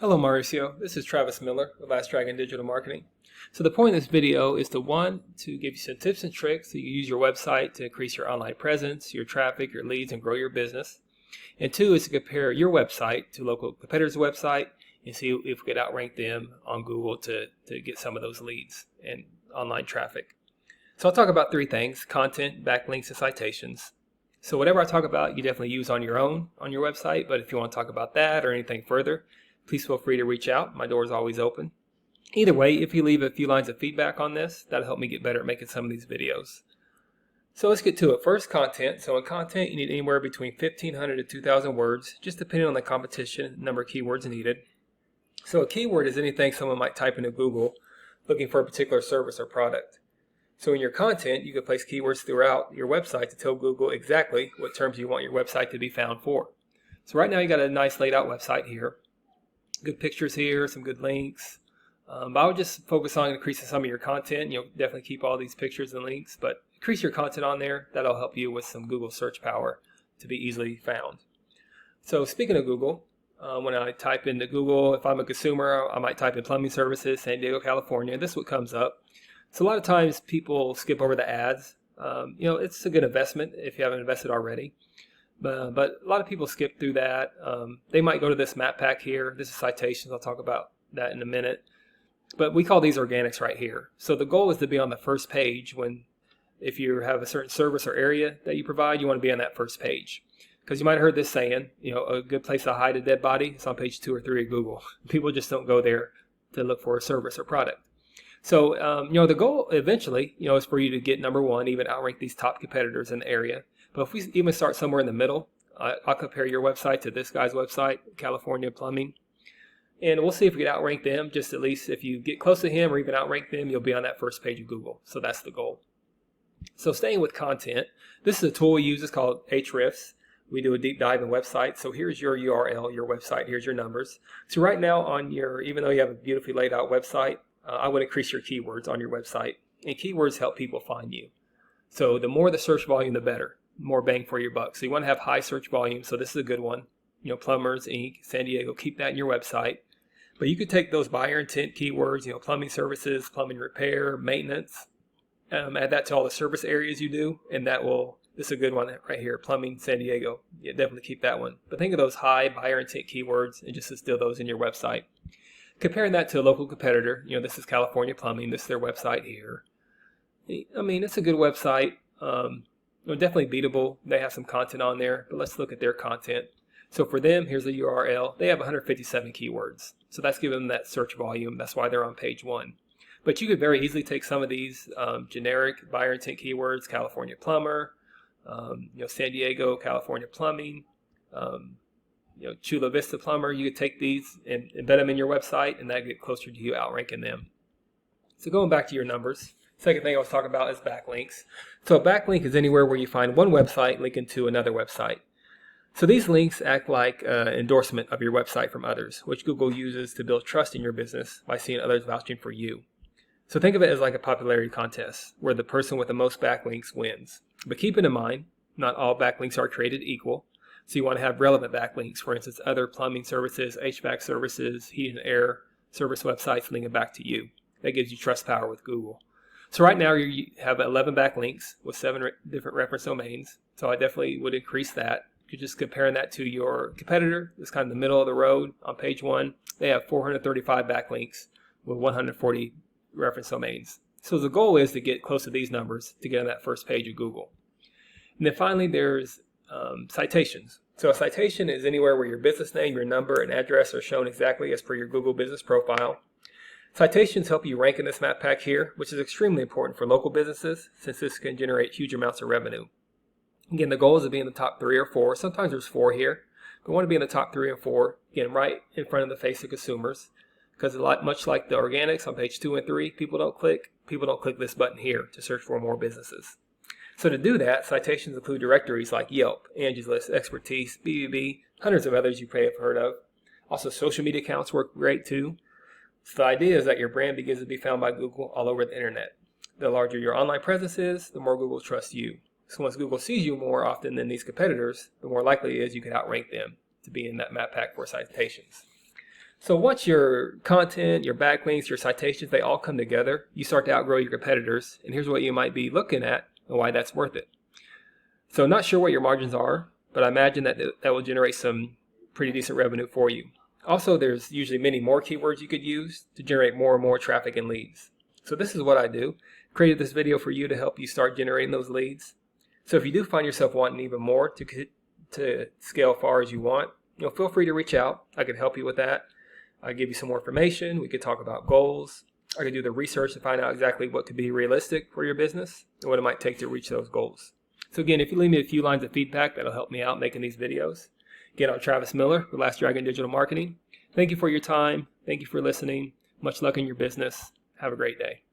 Hello Mauricio, this is Travis Miller of Last Dragon Digital Marketing. So the point of this video is to give you some tips and tricks so you use your website to increase your online presence, your traffic, your leads, and grow your business. And two is to compare your website to local competitors' website and see if we could outrank them on Google to get some of those leads and online traffic. So I'll talk about three things: content, backlinks, and citations. So whatever I talk about, you definitely use on your own on your website, but if you want to talk about that or anything further, please feel free to reach out. My door is always open. Either way, if you leave a few lines of feedback on this, that'll help me get better at making some of these videos. So let's get to it. First, content. So in content, you need anywhere between 1,500 to 2,000 words, just depending on the competition, number of keywords needed. So a keyword is anything someone might type into Google looking for a particular service or product. So in your content, you can place keywords throughout your website to tell Google exactly what terms you want your website to be found for. So right now you got a nice laid out website here. Good pictures here, some good links. But I would just focus on increasing some of your content. You'll definitely keep all these pictures and links, but increase your content on there. That'll help you with some Google search power to be easily found. So speaking of Google, when I type into Google, if I'm a consumer, I might type in plumbing services, San Diego, California. This is what comes up. So a lot of times people skip over the ads. It's a good investment if you haven't invested already. But a lot of people skip through that. They might go to this map pack here. This is citations. I'll talk about that in a minute. But we call these organics right here. So the goal is to be on the first page if you have a certain service or area that you provide, you want to be on that first page. Because you might have heard this saying, a good place to hide a dead body is on page 2 or 3 of Google. People just don't go there to look for a service or product. So, the goal eventually, is for you to get number one, even outrank these top competitors in the area. But if we even start somewhere in the middle, I'll compare your website to this guy's website, California Plumbing, and we'll see if we can outrank them. Just at least if you get close to him or even outrank them, you'll be on that first page of Google. So that's the goal. So staying with content, this is a tool we use. It's called Ahrefs. We do a deep dive in websites. So here's your URL, your website. Here's your numbers. So right now even though you have a beautifully laid out website, I would increase your keywords on your website. And keywords help people find you. So the more the search volume, the better. More bang for your buck. So you want to have high search volume. So this is a good one. Plumbers, Inc., San Diego, keep that in your website. But you could take those buyer intent keywords, plumbing services, plumbing repair, maintenance, add that to all the service areas you do, and this is a good one right here, plumbing, San Diego. Yeah, definitely keep that one. But think of those high buyer intent keywords and just instill those in your website. Comparing that to a local competitor, this is California Plumbing. This is their website here. It's a good website. Definitely beatable. They have some content on there, but let's look at their content. So for them, here's the URL. They have 157 keywords. So that's giving them that search volume. That's why they're on page 1. But you could very easily take some of these generic buyer intent keywords, California Plumber, San Diego, California Plumbing, Chula Vista Plumber. You could take these and embed them in your website, and that get closer to you outranking them. So going back to your numbers, second thing I was talking about is backlinks. So a backlink is anywhere where you find one website linking to another website. So these links act like endorsement of your website from others, which Google uses to build trust in your business by seeing others vouching for you. So think of it as like a popularity contest where the person with the most backlinks wins. But keep it in mind, not all backlinks are created equal. So you want to have relevant backlinks, for instance, other plumbing services, HVAC services, heat and air service websites linking back to you. That gives you trust power with Google. So right now you have 11 backlinks with 7 different reference domains. So I definitely would increase that. You're just comparing that to your competitor. It's kind of the middle of the road on page 1. They have 435 backlinks with 140 reference domains. So the goal is to get close to these numbers to get on that first page of Google. And then finally there's citations. So a citation is anywhere where your business name, your number, and address are shown exactly as per your Google business profile. Citations help you rank in this map pack here, which is extremely important for local businesses since this can generate huge amounts of revenue. Again, the goal is to be in the top 3 or 4. Sometimes there's 4 here, but we want to be in the top 3 or 4, again, right in front of the face of consumers. Because much like the organics on page 2 and 3, people don't click this button here to search for more businesses. So to do that, citations include directories like Yelp, Angie's List, Expertise, BBB, hundreds of others you may have heard of. Also, social media accounts work great too. So the idea is that your brand begins to be found by Google all over the internet. The larger your online presence is, the more Google trusts you. So once Google sees you more often than these competitors, the more likely it is you can outrank them to be in that map pack for citations. So once your content, your backlinks, your citations, they all come together, you start to outgrow your competitors. And here's what you might be looking at and why that's worth it. So not sure what your margins are, but I imagine that will generate some pretty decent revenue for you. Also, there's usually many more keywords you could use to generate more and more traffic and leads. So this is what I do. Created this video for you to help you start generating those leads. So if you do find yourself wanting even more to scale far as you want, feel free to reach out. I could help you with that. I give you some more information. We could talk about goals. I could do the research to find out exactly what could be realistic for your business and what it might take to reach those goals. So again, if you leave me a few lines of feedback, that'll help me out making these videos. Again, I'm Travis Miller with Last Dragon Digital Marketing. Thank you for your time. Thank you for listening. Much luck in your business. Have a great day.